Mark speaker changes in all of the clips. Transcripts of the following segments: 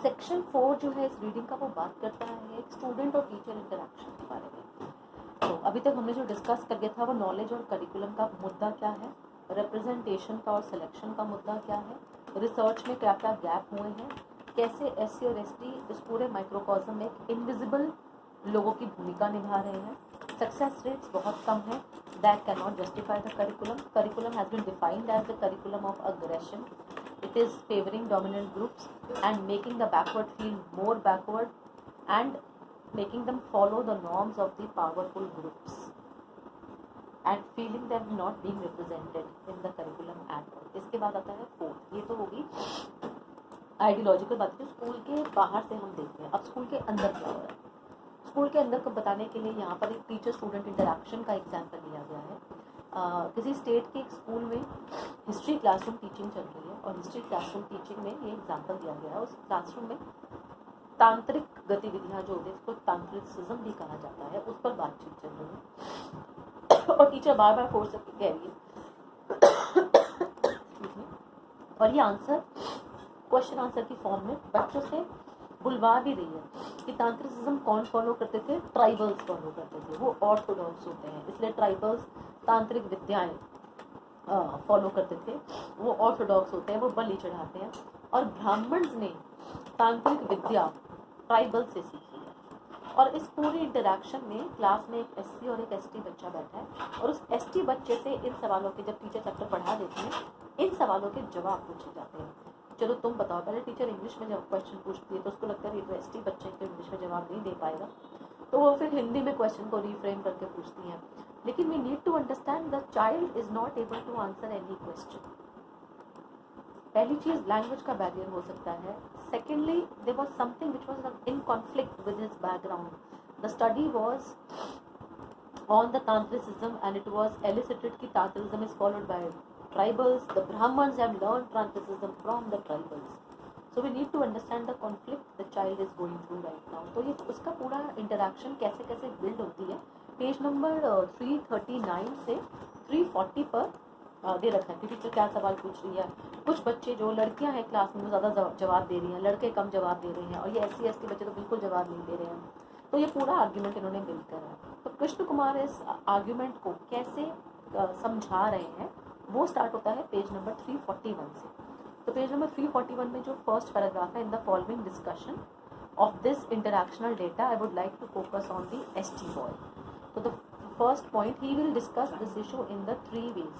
Speaker 1: Section 4 जो है इस रीडिंग का वो बात करता है एक स्टूडेंट और टीचर इंटरेक्शन के बारे में। तो अभी तक हमने जो डिस्कस कर लिया था वो नॉलेज और करिकुलम का मुद्दा क्या है, रिप्रेजेंटेशन का और सिलेक्शन का मुद्दा क्या है, रिसर्च में क्या क्या गैप हुए हैं, कैसे एससी और एसटी इस पूरे माइक्रोकॉज्म में एक इनविजिबल लोगों की भूमिका निभा रहे हैं, सक्सेस रेट्स बहुत कम है, that can not justify the curriculum has been defined as the curriculum of aggression, it is favoring dominant groups and making the backward feel more backward and making them follow the norms of the powerful groups and feeling them not being represented in the curriculum at all. इसके बाद आता है fourth, ये तो होगी ideological बात जो school के बाहर से हम देखते हैं। अब स्कूल के अंदर क्या हो रहा है, स्कूल के अंदर को बताने के लिए यहाँ पर एक टीचर स्टूडेंट इंटरेक्शन का एग्जाम्पल लिया गया है। किसी स्टेट के एक स्कूल में हिस्ट्री क्लासरूम टीचिंग चल रही है और हिस्ट्री क्लासरूम टीचिंग में ये एग्जाम्पल दिया गया है। उस क्लासरूम में तांत्रिक गतिविधियाँ जो होती है उसको तांत्रिसिज्म भी कहा जाता है, उस पर बातचीत चल रही है और टीचर बार बार फोर्स करके कह रही है और ये आंसर क्वेश्चन आंसर की फॉर्म में बच्चों से बुलवा भी रही है कि तांत्रिसिज्म कौन फॉलो करते थे, ट्राइबल्स फॉलो करते थे, वो ऑर्थोडॉक्स होते हैं, इसलिए ट्राइबल्स तांत्रिक विद्याएं फॉलो करते थे, वो ऑर्थोडॉक्स होते हैं, वो बलि चढ़ाते हैं। और ब्राह्मण्स ने तांत्रिक विद्या ट्राइबल से सीखी है। और इस पूरे इंटरेक्शन में क्लास में एक एससी और एक एसटी बच्चा बैठा है और उस एसटी बच्चे से इन सवालों के, जब टीचर चैप्टर पढ़ा देती है, इन सवालों के जवाब पूछे जाते हैं। चलो तुम बताओ, पहले टीचर इंग्लिश में जब क्वेश्चन पूछती है तो उसको लगता है ये तो एसटी बच्चे को इंग्लिश में जवाब नहीं दे पाएगा, तो वो फिर हिंदी में क्वेश्चन को रिफ्रेम करके पूछती हैं। लेकिन we need to understand the child is not able to answer any question. पहली चीज लैंग्वेज का बैरियर हो सकता है। Secondly there was something which was in conflict with his background. The study was on the tantricism and it was elicited कि tantricism is followed by tribals, the Brahmans have learned Tantricism from the tribals. So we need to understand the conflict the child is going through right now. तो ये उसका पूरा interaction कैसे कैसे build होती है page number 339 से 340 पर दे रखा है कि टीचर क्या सवाल पूछ रही है। कुछ बच्चे जो लड़कियां हैं क्लास में वो ज़्यादा जवाब दे रही हैं, लड़के कम जवाब दे रहे हैं और ये एससी एसटी बच्चे तो बिल्कुल जवाब नहीं दे रहे हैं। तो ये पूरा आर्ग्यूमेंट इन्होंने मिलकर है। तो कृष्ण कुमार इस आर्ग्यूमेंट को कैसे समझा रहे हैं वो स्टार्ट होता है पेज नंबर 341 से। तो पेज नंबर 341 में जो फर्स्ट पैराग्राफ है, in the following discussion of this interactional data I would like to focus on the ST boy. तो the first point, he will discuss this issue in the 3 ways.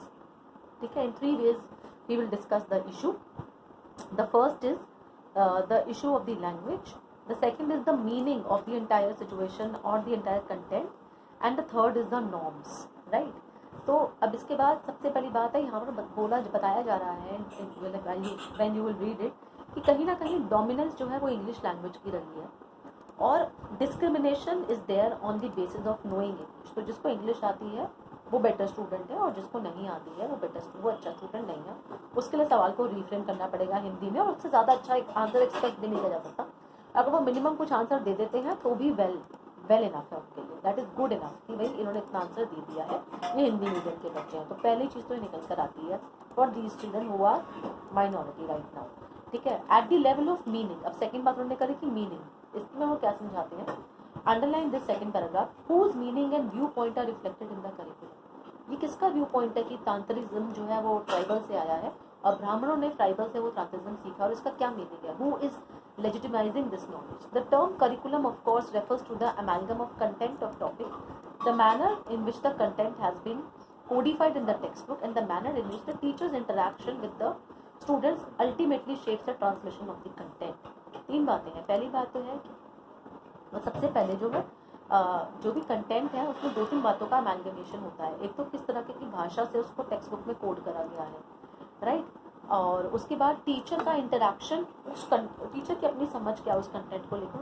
Speaker 1: ठीक है, in 3 ways he will discuss the issue. The first is the issue of the language, the second is the meaning of the entire situation और the entire content and the third is the norms, right. तो अब इसके बाद सबसे पहली बात है, यहाँ पर बताया जा रहा है when you will read it कि कहीं ना कहीं डोमिनेंस जो है वो इंग्लिश लैंग्वेज की रही है और discrimination is there on the basis of knowing English. तो जिसको इंग्लिश आती है वो बेटर स्टूडेंट है और जिसको नहीं आती है वो अच्छा स्टूडेंट नहीं है। उसके लिए सवाल को रिफ्रेम करना पड़ेगा हिंदी में और उससे ज़्यादा अच्छा एक आंसर एक्सपेक्ट भी नहीं किया जा सकता। अगर वो मिनिमम कुछ आंसर दे देते हैं तो भी वेल इनफ है उनके लिए, दैट इज़ गुड इनफ कि भाई इन्होंने इतना आंसर दे दिया है, ये हिंदी मीडियम के बच्चे हैं। तो पहली चीज़ तो ये निकल कर आती है for these children who are minority right now. ठीक है, at the level of meaning. अब सेकंड बात उन्होंने करी कि मीनिंग, इसमें वो क्या समझाते हैं, underline this second paragraph, whose meaning and view point are reflected in the curriculum. ये किसका व्यू पॉइंट है कि तांत्रिज्म जो है वो ट्राइबल से आया है और ब्राह्मणों ने ट्राइबल से वो तांत्रिज्म सीखा और इसका क्या मीनिंग है, who is legitimizing this knowledge. The term curriculum of course refers to the amalgam of content of topic, the manner in which the content has been codified in the textbook and the manner in which the teacher's interaction with the students ultimately shapes the transmission of the content. 3 बातें हैं। पहली बात तो है कि सबसे पहले जो है जो भी कंटेंट है उसमें 2-3 बातों का अमेलगमेशन होता है। एक तो किस तरह की भाषा से उसको टेक्स्ट बुक में कोड करा गया है, राइट। और उसके बाद टीचर का इंटरेक्शन, उस टीचर की अपनी समझ क्या उस कंटेंट को लेकर।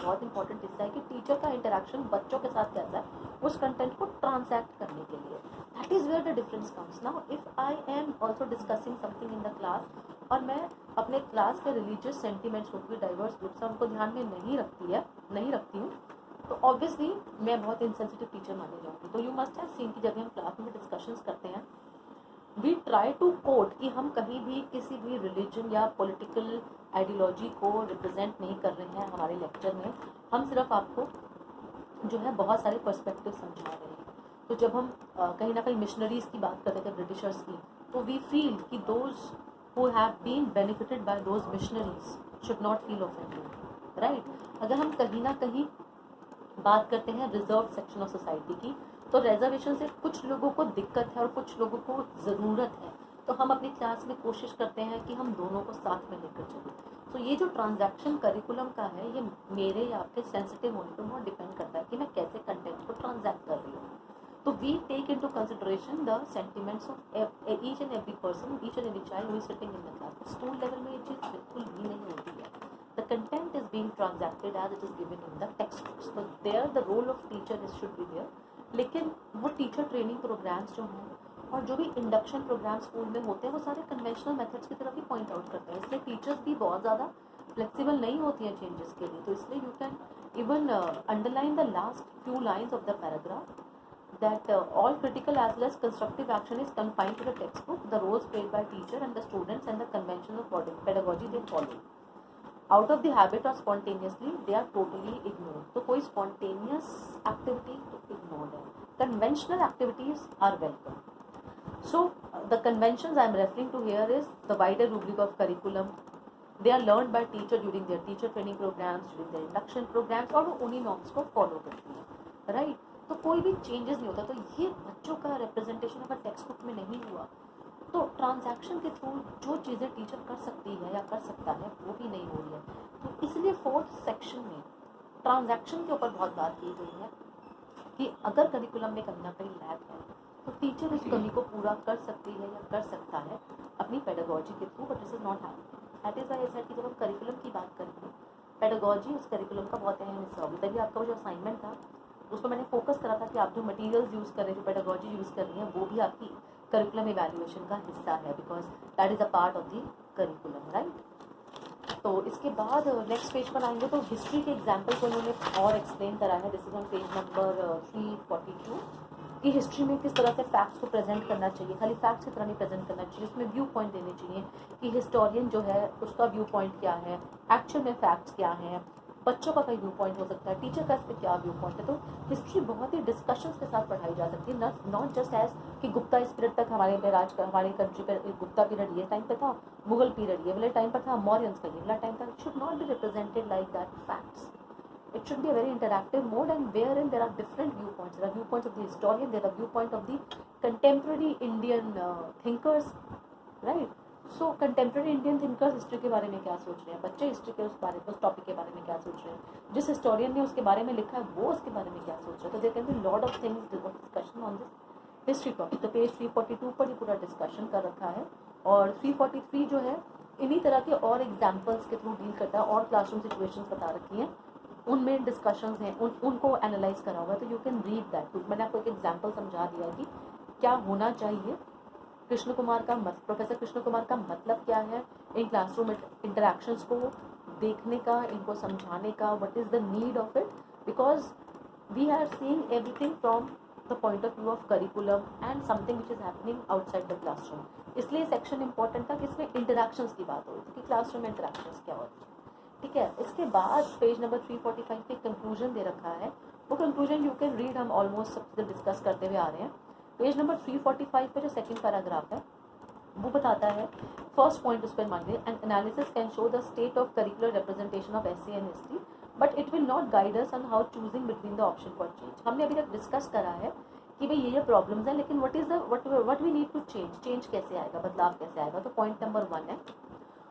Speaker 1: बहुत इंपॉर्टेंट हिस्सा है कि टीचर का इंटरेक्शन बच्चों के साथ कैसा है उस कंटेंट को ट्रांसैक्ट करने के लिए। That is where the difference comes. Now if I am also discussing something in the class और मैं अपने क्लास के रिलीजियस सेंटिमेंट्स को भी डाइवर्स ग्रुप्स उनको ध्यान में नहीं रखती हूँ तो ऑब्वियसली मैं बहुत इनसेंसिटिव टीचर मानी जाऊँगी। तो यू मस्ट हैव सीन कि जब हम क्लास में डिस्कशंस करते हैं वी ट्राई टू कोट कि हम कहीं भी किसी भी रिलीजन या पॉलिटिकल आइडियोलॉजी को रिप्रेजेंट नहीं कर रहे हैं हमारे लेक्चर में, हम सिर्फ आपको जो है बहुत सारे पर्सपेक्टिव समझा रहे हैं। तो जब हम कहीं ना कहीं मिशनरीज की बात करते थे, ब्रिटिशर्स की, तो वी फील कि those who have been benefited by those missionaries should not feel offended, right. अगर हम कहीं ना कहीं बात करते हैं रिजर्व सेक्शन ऑफ सोसाइटी की, तो रिजर्वेशन से कुछ लोगों को दिक्कत है और कुछ लोगों को ज़रूरत है, तो हम अपनी क्लास में कोशिश करते हैं कि हम दोनों को साथ में लेकर चलें। तो ये जो ट्रांजैक्शन करिकुलम का है, ये मेरे या आपके सेंसिटिव होने पर बहुत डिपेंड करता है कि मैं कैसे कंटेंट को ट्रांजैक्ट कर रही हूँ। तो we take into consideration the sentiments of each and every person, each and every child who is sitting in the class. School level में ये चीज़ बिल्कुल भी नहीं होती है। The content is being transacted as it is given in the textbooks. So there the role of teacher is should be there. लेकिन वो teacher training programmes जो हैं और जो भी इंडक्शन प्रोग्राम स्कूल में होते हैं, वो सारे कन्वेंशनल मेथड्स की तरफ ही पॉइंट आउट करते हैं। इसलिए टीचर्स भी बहुत ज़्यादा फ्लेक्सिबल नहीं होती हैं चेंजेस के लिए। तो इसलिए you can even underline the last few lines of the paragraph that all critical as well as constructive action is confined to the textbook, the roles played by teacher and the students and the conventions of pedagogy they follow. Out of the habit or spontaneously they are totally ignored. तो कोई spontaneous activity तो ignored है. Conventional activities are welcome. So the conventions I am referring to here is the wider rubric of curriculum. They are learned by teacher during their teacher training programs, during their induction programs, और वो उन्हीं norms को follow करती है, right? तो कोई भी changes नहीं होता। तो ये बच्चों का रिप्रेजेंटेशन अगर टेक्स्ट बुक में नहीं हुआ, तो ट्रांजैक्शन के थ्रू जो चीज़ें टीचर कर सकती है या कर सकता है वो भी नहीं हो रही है। तो इसलिए फोर्थ सेक्शन में ट्रांजैक्शन के ऊपर बहुत बात की गई है कि अगर करिकुलम में कहीं ना कहीं लैग है, तो टीचर उस कमी को पूरा कर सकती है या कर सकता है अपनी पेडागोजी के through, but this is not happening. That is why I said कि जब हम करिकुलम की बात करेंगे, पेडागोजी उस करिकुलम का बहुत अहम हिस्सा होगी। तभी आपका वो जो असाइनमेंट था उसमें मैंने फोकस करा था कि आप जो मटेरियल्स यूज़ कर रहे हैं, जो पेडागोजी यूज़ कर रही हैं, वो भी आपकी करिकुलम इवैल्यूएशन का हिस्सा है, because that is a part of the curriculum, right. तो इसके बाद नेक्स्ट पेज पर आएंगे तो हिस्ट्री के एग्जाम्पल को उन्होंने और एक्सप्लेन करा है। This is on page number 342 कि हिस्ट्री में किस तरह से फैक्ट्स को प्रेजेंट करना चाहिए। खाली फैक्ट्स की तरह नहीं प्रेजेंट करना चाहिए, उसमें व्यू पॉइंट देने चाहिए कि हिस्टोरियन जो है उसका व्यू पॉइंट क्या है, एक्चुअल में फैक्ट्स क्या हैं, बच्चों का कई व्यू पॉइंट हो सकता है, टीचर का इस पर क्या व्यू पॉइंट है। तो हिस्ट्री बहुत ही डिस्कशंस के साथ पढ़ाई जा सकती है, नॉट जस्ट एज कि गुप्ता इस पीरियड तक हमारे पे राज हमारी कंट्री पे गुप्ता पीरियड ये टाइम पे था, मुगल पीरियड ये वाले टाइम पर था, मौर्यंस का ये वाला टाइम था। It should not be represented like that facts. It should be a very interactive mode, and wherein there are different viewpoints. There are viewpoints of the historian, there are viewpoint of the contemporary Indian thinkers, right? So contemporary Indian thinkers history के बारे में क्या सोच रहे हैं, बच्चे history के उस टॉपिक के बारे में क्या सोच रहे हैं, जिस हिस्टोरियन ने उसके बारे में लिखा है वो उसके बारे में क्या सोच रहे हैं। तो there can be lot of things discussion on this history topic. तो पेज 342 पर ही पूरा डिस्कशन कर रखा है, और 343 जो है इन्हीं तरह के और एग्जाम्पल्स के थ्रू डील करता है, और क्लासरूम सिचुएशंस बता रखी हैं, उनमें डिस्कशंस हैं, उनको एनालाइज करा हुआ है। तो यू कैन रीड दैट। मैंने आपको एक एग्जांपल समझा दिया कि क्या होना चाहिए, कृष्ण कुमार का प्रोफेसर कृष्ण कुमार का मतलब क्या है, इन क्लासरूम इंटरेक्शंस को देखने का, इनको समझाने का, what is the need of it, because we are seeing everything from the point of view of curriculum and something which is happening outside the classroom. इसलिए सेक्शन इंपॉर्टेंट था कि इसमें इंटरेक्शंस की बात हो रही थी कि क्लासरूम में इंटरेक्शंस क्या होती है, ठीक है। इसके बाद पेज नंबर 345 पे कंक्लूजन दे रखा है। वो कंक्लूजन यू कैन रीड, हम ऑलमोस्ट सबसे डिस्कस करते हुए आ रहे हैं। पेज नंबर 345 पे जो सेकंड पैराग्राफ है वो बताता है, फर्स्ट पॉइंट उस पर मानिए, N analysis can show the state of curricular representation of SC and ST but it will not guide us on how choosing between the option for change. हमने अभी तक डिस्कस करा है कि भाई ये प्रॉब्लम्स हैं, लेकिन what we need to change कैसे आएगा, बदलाव कैसे आएगा। तो पॉइंट नंबर 1 है,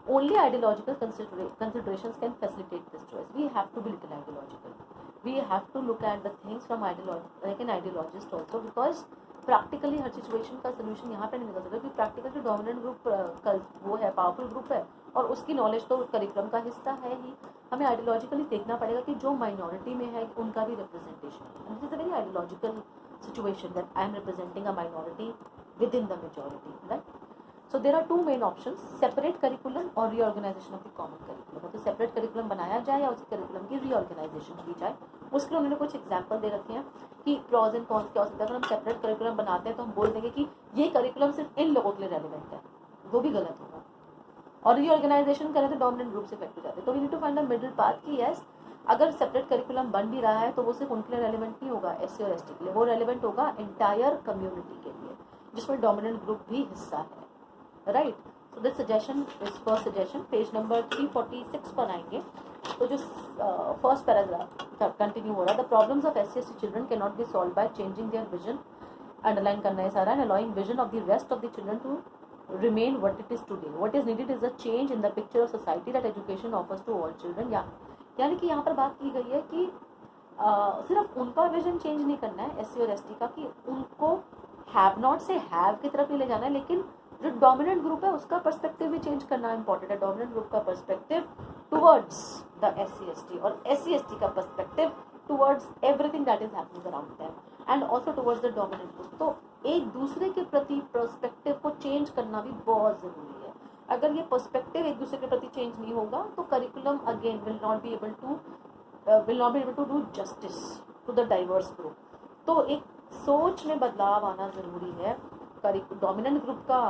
Speaker 1: only ideological considerations can facilitate this choice. We have to be little ideological. We have to look at the things from like an ideologist also, because practically her situation का solution यहाँ पे नहीं निकल सकता, क्योंकि practical जो dominant group वो है, पावरफुल ग्रुप है, और उसकी नॉलेज तो करिकुलम का हिस्सा है ही। हमें आइडियोलॉजिकली देखना पड़ेगा कि जो माइनॉरिटी में है उनका भी representation. This is a very ideological situation that I am representing a minority with in the majority, right. So there are two main options, separate curriculum और reorganization of the common curriculum। तो separate curriculum बनाया जाए या उसी curriculum की reorganization की जाए। उसके लिए उन्होंने कुछ example दे रखे हैं कि pros and cons क्या हो सकता है। अगर हम separate curriculum बनाते हैं तो हम बोल देंगे कि ये curriculum सिर्फ इन लोगों के लिए relevant है, वो भी गलत होगा। और रीऑर्गेनाइजेशन करें तो डोमिनेंट ग्रुप से इफेक्ट हो जाते हैं। तो we need to find the middle path कि यस अगर सेपरेट करिकुलम बन भी रहा है तो वो सिर्फ उनके लिए रेलिवेंट नहीं होगा एससी और एसटी के लिए, वो रेलिवेंट होगा एंटायर कम्युनिटी के लिए जिसमें डोमिनेंट ग्रुप भी हिस्सा है, right. So this suggestion is first suggestion. Page number 346 पर आएंगे तो जो फर्स्ट पैराग्राफ कंटिन्यू हो रहा है, the problems of SC ST children can not be solve by changing their vision, underline करना है सारा, and allowing vision of the rest of the children to remain what it is today. What is needed is a change in the picture of society that education offers to all children. यानी कि यहाँ पर बात की गई है कि सिर्फ उनका विजन चेंज नहीं करना है एससी और एसटी का, कि उनको हैव नॉट से हैव की तरफ नहीं ले जाना है, लेकिन जो डोमिनेंट ग्रुप है उसका पर्सपेक्टिव भी चेंज करना इंपॉर्टेंट है। डोमिनेंट ग्रुप का perspective towards the SC ST और एससी एसटी का perspective towards everything that is happening around them and also towards the dominant group. तो एक दूसरे के प्रति पर्सपेक्टिव को चेंज करना भी बहुत ज़रूरी है। अगर ये पर्सपेक्टिव एक दूसरे के प्रति चेंज नहीं होगा तो curriculum again will not be able to do justice to the diverse group. तो एक सोच में बदलाव आना ज़रूरी है डोमिनेंट ग्रुप का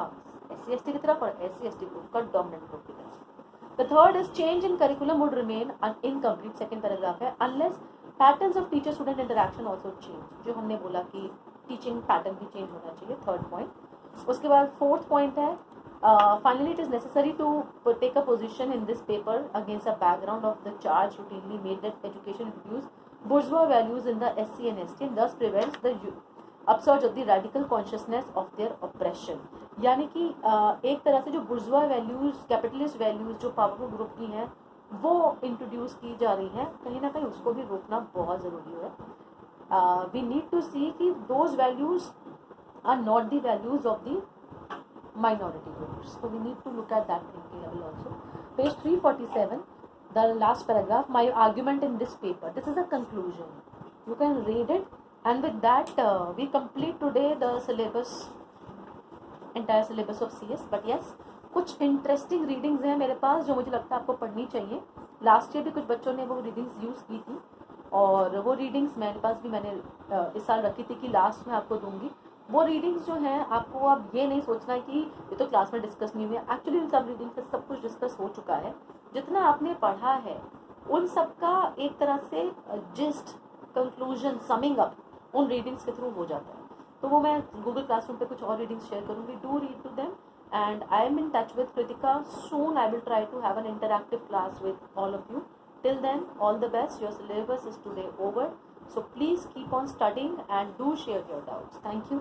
Speaker 1: एससी एसटी की तरफ और एससी एसटी ग्रुप का डोमिनेंट ग्रुप की तरफ। The third is change in curriculum would remain incomplete, second paragraph है, unless patterns of teacher student interaction also change. जो हमने बोला कि टीचिंग पैटर्न भी चेंज होना चाहिए, थर्ड पॉइंट। उसके बाद फोर्थ पॉइंट है, finally it is necessary to take a position in this paper against a background of the charge routinely made that education introduce bourgeois values in the SC and ST and thus prevents the upsurge of the radical consciousness of their oppression। यानी कि एक तरह से जो बुर्जुआ values, capitalist values जो powerful group की हैं वो इंट्रोड्यूस की जा रही हैं, कहीं ना कहीं उसको भी रोकना बहुत ज़रूरी है। वी नीड टू सी कि those values are not the values of the minority groups, so we need to look at that thinking level also. Page 347, the last paragraph, my argument in this paper, this is a conclusion, you can read it, and with that we complete today the syllabus, entire syllabus of CS। but yes, कुछ interesting readings हैं मेरे पास जो मुझे लगता है आपको पढ़नी चाहिए। लास्ट ईयर भी कुछ बच्चों ने वो रीडिंग्स यूज़ की थी और वो रीडिंग्स मेरे पास भी मैंने इस साल रखी थी कि लास्ट में आपको दूंगी। वो रीडिंग्स जो हैं आपको अब ये नहीं सोचना है कि ये तो क्लास में डिस्कस नहीं हुई है, एक्चुअली उन सब रीडिंग्स से सब कुछ डिस्कस हो चुका है। जितना आपने पढ़ा है उन सब का एक तरह से जिस्ट, कंक्लूजन, समिंग अप उन रीडिंग्स के थ्रू हो जाता है। तो वो मैं गूगल क्लासरूम पे कुछ और रीडिंग्स शेयर करूँगी, do read to them and I am in touch with Kritika. Soon I will try to have an interactive class with all of you. Till then, all the best. Your syllabus is today over, so please keep on studying and do share your doubts. Thank you.